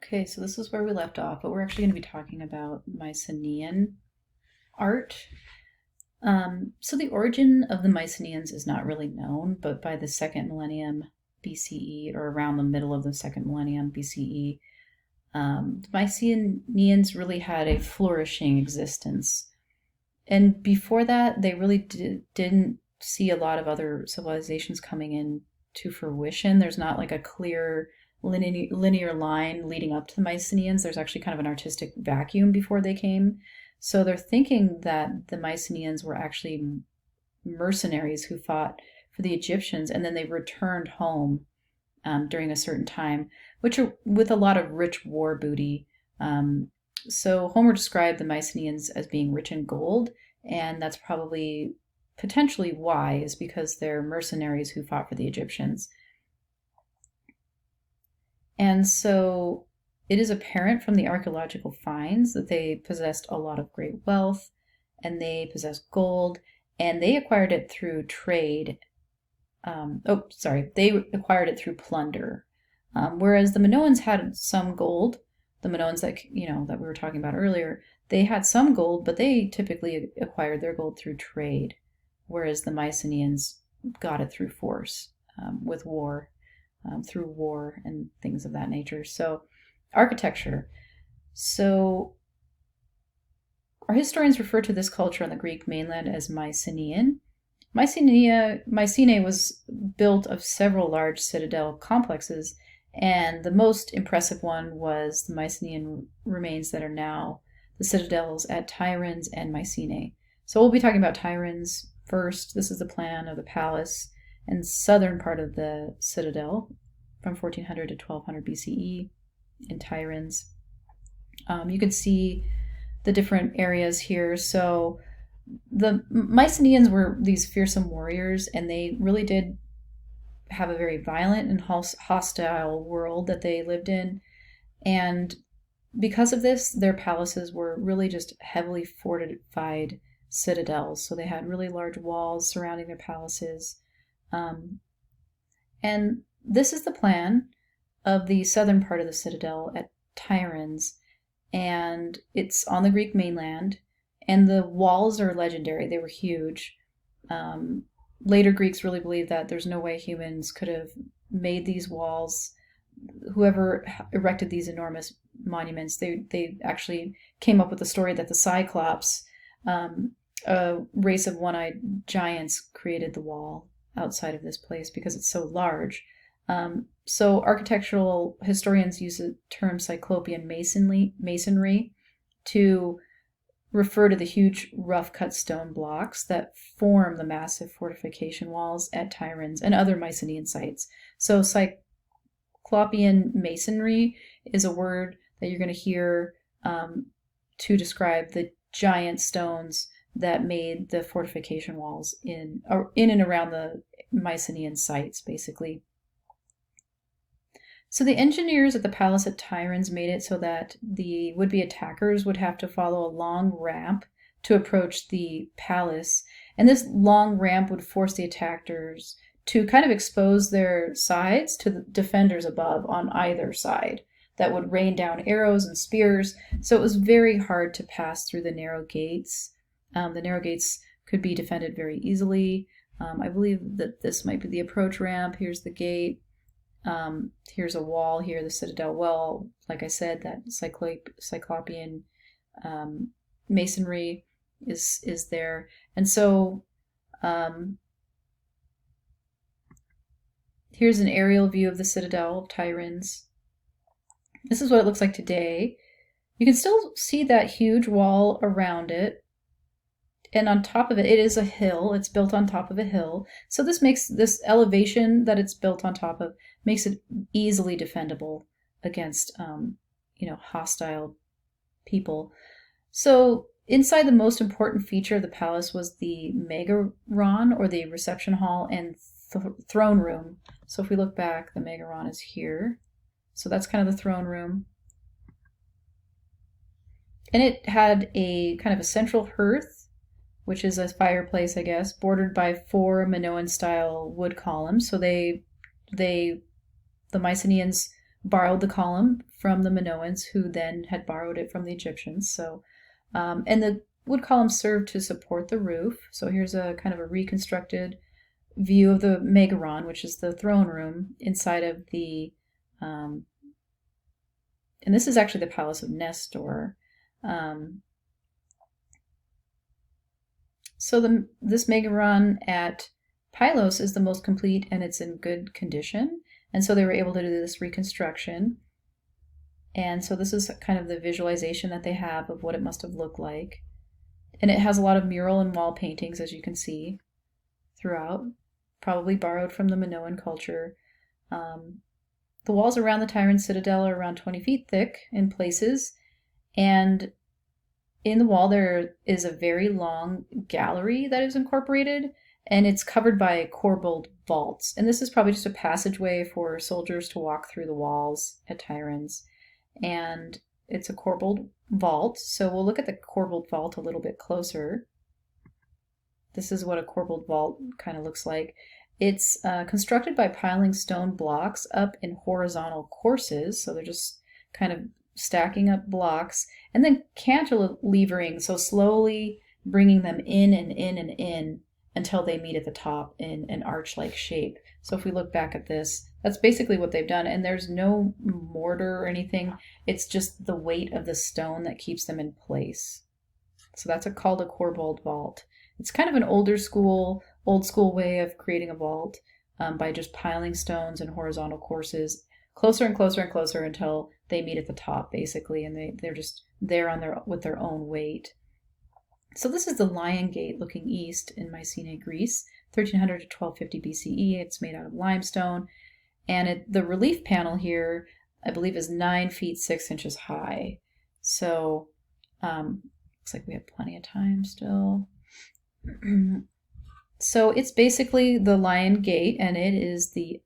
Okay, so this is where we left off, but we're actually going to be talking about Mycenaean art. So the origin of the Mycenaeans is not really known, but by the second millennium BCE, or around the middle of the second millennium BCE, the Mycenaeans really had a flourishing existence. And before that, they really didn't see a lot of other civilizations coming in to fruition. There's not like a clear linear line leading up to the Mycenaeans. There's actually kind of an artistic vacuum before they came. So they're thinking that the Mycenaeans were actually mercenaries who fought for the Egyptians, and then they returned home during a certain time, which are with a lot of rich war booty. So Homer described the Mycenaeans as being rich in gold, and that's probably potentially why, is because they're mercenaries who fought for the Egyptians. And so it is apparent from the archaeological finds that they possessed a lot of great wealth, and they possessed gold, and they acquired it through trade. They acquired it through plunder. Whereas the Minoans had some gold. The Minoans that we were talking about earlier, they had some gold, but they typically acquired their gold through trade, whereas the Mycenaeans got it through force, with war. Through war and things of that nature. So, architecture. So, our historians refer to this culture on the Greek mainland as Mycenaean. Mycenae was built of several large citadel complexes, and the most impressive one was the Mycenaean remains that are now the citadels at Tiryns and Mycenae. So we'll be talking about Tiryns first. This is the plan of the palace and southern part of the citadel from 1400 to 1200 BCE in Tiryns. You can see the different areas here. So the Mycenaeans were these fearsome warriors, and they really did have a very violent and hostile world that they lived in. And because of this, their palaces were really just heavily fortified citadels. So they had really large walls surrounding their palaces. And this is the plan of the southern part of the citadel at Tiryns, and it's on the Greek mainland, and the walls are legendary. They were huge. Later Greeks really believed that there's no way humans could have made these walls. Whoever erected these enormous monuments, they actually came up with the story that the Cyclops, a race of one-eyed giants, created the wall outside of this place because it's so large. So architectural historians use the term Cyclopean masonry to refer to the huge rough-cut stone blocks that form the massive fortification walls at Tiryns and other Mycenaean sites. So Cyclopean masonry is a word that you're going to hear to describe the giant stones that made the fortification walls in and around the Mycenaean sites, basically. So the engineers at the palace at Tiryns made it so that the would-be attackers would have to follow a long ramp to approach the palace, and this long ramp would force the attackers to kind of expose their sides to the defenders above on either side. That would rain down arrows and spears, so it was very hard to pass through the narrow gates. The narrow gates could be defended very easily. I believe that this might be the approach ramp. Here's the gate. Here's a wall here, the citadel well. Like I said, that Cyclopean masonry is there. And so here's an aerial view of the citadel of Tiryns. This is what it looks like today. You can still see that huge wall around it. And on top of it, it is a hill. It's built on top of a hill. So this makes this elevation that it's built on top of makes it easily defendable against, hostile people. So inside, the most important feature of the palace was the megaron, or the reception hall, and throne room. So if we look back, the megaron is here. So that's kind of the throne room. And it had a kind of a central hearth, which is a fireplace, I guess, bordered by 4 Minoan-style wood columns. So the Mycenaeans borrowed the column from the Minoans, who then had borrowed it from the Egyptians. So, and the wood columns served to support the roof. So here's a kind of a reconstructed view of the megaron, which is the throne room inside of the, and this is actually the palace of Nestor. So this megaron at Pylos is the most complete, and it's in good condition. And so they were able to do this reconstruction. And so this is kind of the visualization that they have of what it must have looked like. And it has a lot of mural and wall paintings, as you can see, throughout, probably borrowed from the Minoan culture. The walls around the Tyrant citadel are around 20 feet thick in places, and in the wall there is a very long gallery that is incorporated, and it's covered by corbelled vaults. And this is probably just a passageway for soldiers to walk through the walls at Tyrants. And it's a corbelled vault, so we'll look at the corbelled vault a little bit closer. This is what a corbelled vault kind of looks like. It's constructed by piling stone blocks up in horizontal courses, so they're just kind of stacking up blocks, and then cantilevering, so slowly bringing them in and in and in until they meet at the top in an arch-like shape. So if we look back at this, that's basically what they've done, and there's no mortar or anything. It's just the weight of the stone that keeps them in place. So that's called a corbelled vault. It's kind of an old school way of creating a vault by just piling stones in horizontal courses closer and closer and closer until they meet at the top, basically, and they're just there with their own weight. So this is the Lion Gate looking east in Mycenaean Greece, 1300 to 1250 BCE. It's made out of limestone, and the relief panel here, I believe, is 9 feet 6 inches high. So looks like we have plenty of time still. So it's basically the Lion Gate, and it is the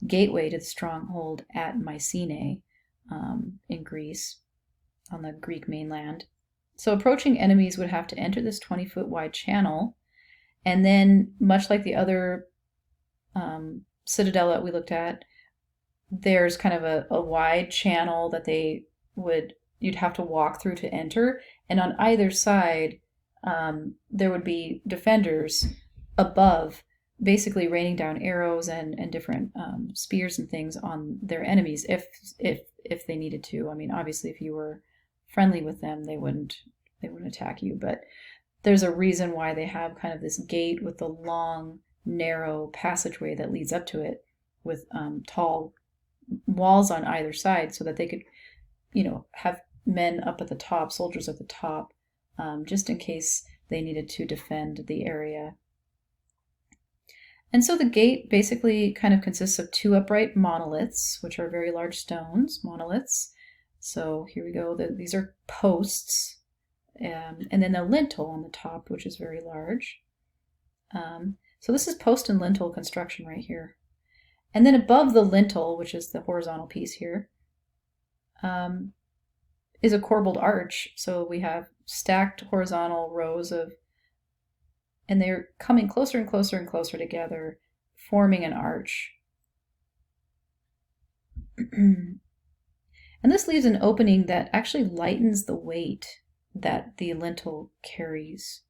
gateway to the stronghold at Mycenae in Greece, on the Greek mainland. So approaching enemies would have to enter this 20-foot wide channel, and then, much like the other citadel that we looked at, there's kind of a wide channel that you'd have to walk through to enter, and on either side there would be defenders above, basically raining down arrows and different spears and things on their enemies if they needed to. I mean, obviously, if you were friendly with them, they wouldn't attack you, but there's a reason why they have kind of this gate with the long, narrow passageway that leads up to it, with tall walls on either side, so that they could, have men up at the top, soldiers at the top, just in case they needed to defend the area. And so the gate basically kind of consists of 2 upright monoliths, which are very large stones, monoliths. So here we go. These are posts, and then the lintel on the top, which is very large. So this is post and lintel construction right here. And then above the lintel, which is the horizontal piece here, is a corbelled arch. So we have stacked horizontal rows and they're coming closer and closer and closer together, forming an arch. And this leaves an opening that actually lightens the weight that the lintel carries.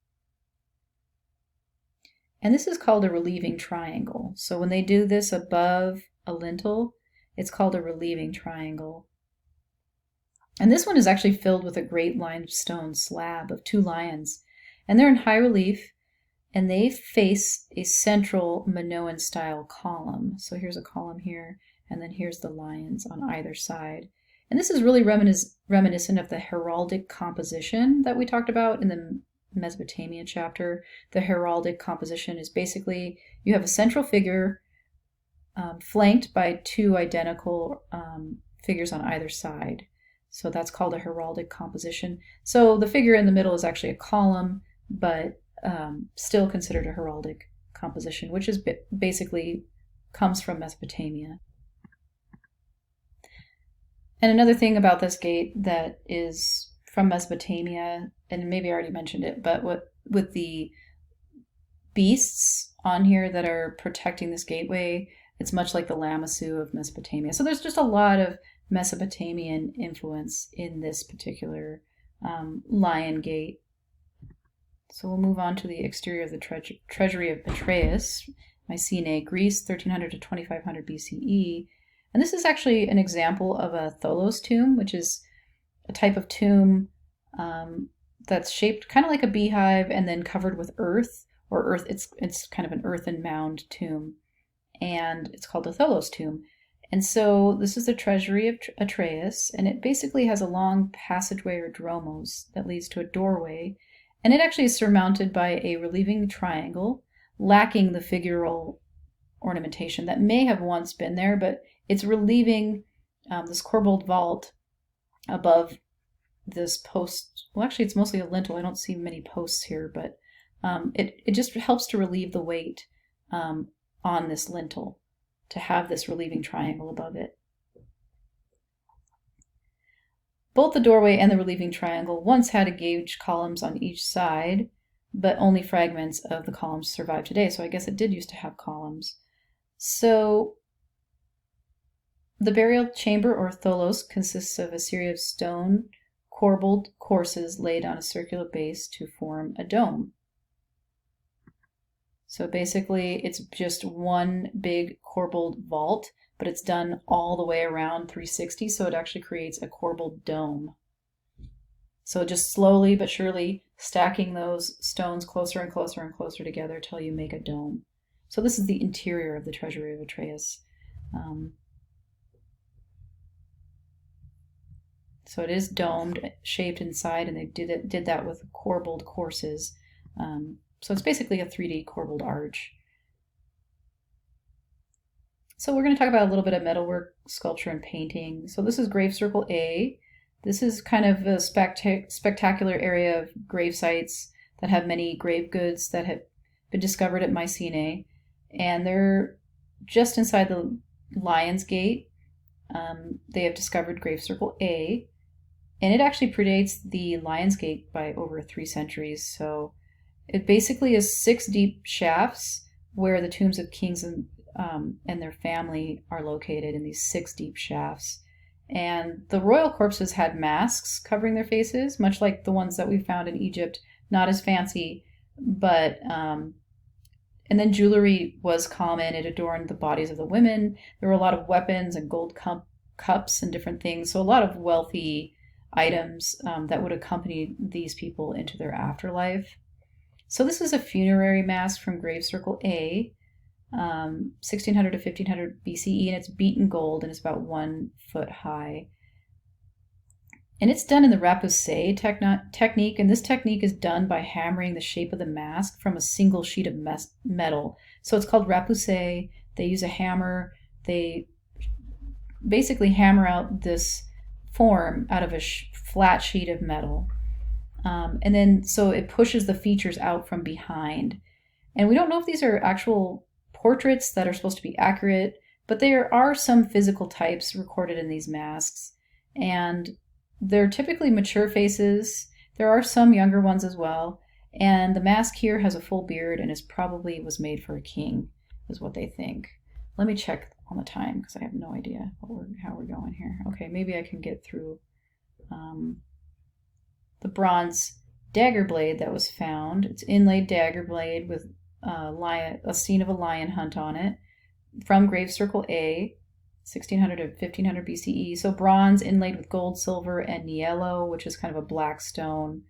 And this is called a relieving triangle. So when they do this above a lintel, it's called a relieving triangle. And this one is actually filled with a great limestone slab of 2 lions. And they're in high relief, and they face a central Minoan-style column. So here's a column here, and then here's the lions on either side. And this is really reminiscent of the heraldic composition that we talked about in the Mesopotamia chapter. The heraldic composition is basically, you have a central figure flanked by 2 identical figures on either side. So that's called a heraldic composition. So the figure in the middle is actually a column, but still considered a heraldic composition, which is basically comes from Mesopotamia. And another thing about this gate that is from Mesopotamia, and maybe I already mentioned it, but with the beasts on here that are protecting this gateway, it's much like the Lamassu of Mesopotamia. So there's just a lot of Mesopotamian influence in this particular lion gate. So we'll move on to the exterior of the Treasury of Atreus, Mycenaean Greece, 1300 to 2500 BCE. And this is actually an example of a tholos tomb, which is a type of tomb that's shaped kind of like a beehive and then covered with earth, or earth. It's kind of an earthen mound tomb, and it's called a tholos tomb. And so this is the Treasury of Atreus, and it basically has a long passageway or dromos that leads to a doorway, and it actually is surmounted by a relieving triangle, lacking the figural ornamentation that may have once been there, but it's relieving this corbelled vault above this post. Well, actually, it's mostly a lintel. I don't see many posts here, but it just helps to relieve the weight on this lintel, to have this relieving triangle above it. Both the doorway and the relieving triangle once had gauge columns on each side, but only fragments of the columns survive today, so I guess it did used to have columns. So the burial chamber, or tholos, consists of a series of stone corbelled courses laid on a circular base to form a dome. So basically it's just one big corbelled vault, but it's done all the way around 360, so it actually creates a corbelled dome. So just slowly but surely stacking those stones closer and closer and closer together till you make a dome. So this is the interior of the Treasury of Atreus. So it is domed, shaped inside, and they did that with corbelled courses. So it's basically a 3D corbelled arch. So we're going to talk about a little bit of metalwork, sculpture, and painting. So this is Grave Circle A. This is kind of a spectacular area of grave sites that have many grave goods that have been discovered at Mycenae. And they're just inside the Lion's Gate. They have discovered Grave Circle A. And it actually predates the Lion's Gate by over 3 centuries. So it basically is 6 deep shafts where the tombs of kings and their family are located, in these 6 deep shafts. And the royal corpses had masks covering their faces, much like the ones that we found in Egypt. Not as fancy, but and then jewelry was common. It adorned the bodies of the women. There were a lot of weapons and gold cups and different things. So a lot of wealthy items that would accompany these people into their afterlife. So this is a funerary mask from Grave Circle A, 1600 to 1500 BCE, and it's beaten gold, and it's about 1 foot high. And it's done in the repoussé technique, and this technique is done by hammering the shape of the mask from a single sheet of metal. So it's called repoussé. They use a hammer. They basically hammer out this form out of a flat sheet of metal. And then so it pushes the features out from behind. And we don't know if these are actual portraits that are supposed to be accurate, but there are some physical types recorded in these masks. And they're typically mature faces. There are some younger ones as well. And the mask here has a full beard and was made for a king, is what they think. Let me check on the time because I have no idea how we're going here. Okay, maybe I can get through the bronze dagger blade that was found. It's inlaid dagger blade with a scene of a lion hunt on it from Grave Circle A, 1600 to 1500 BCE. So bronze inlaid with gold, silver, and niello, which is kind of a black stone,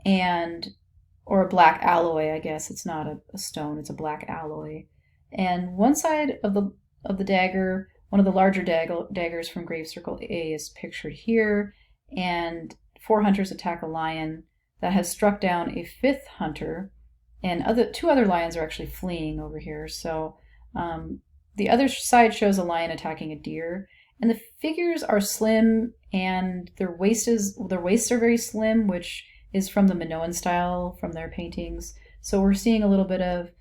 or a black alloy, I guess. It's not a stone, it's a black alloy. And one side of the dagger, one of the larger daggers from Grave Circle A, is pictured here, and 4 hunters attack a lion that has struck down a 5th hunter, and 2 other lions are actually fleeing over here. So the other side shows a lion attacking a deer, and the figures are slim, and their waists are very slim, which is from the Minoan style from their paintings. So we're seeing a little bit of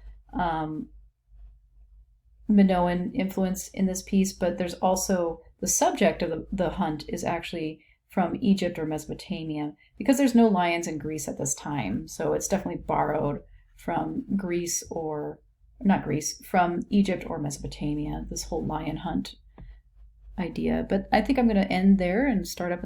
Minoan influence in this piece, but there's also the subject of the hunt is actually from Egypt or Mesopotamia, because there's no lions in Greece at this time. So it's definitely borrowed from from Egypt or Mesopotamia, this whole lion hunt idea. But I think I'm going to end there and start up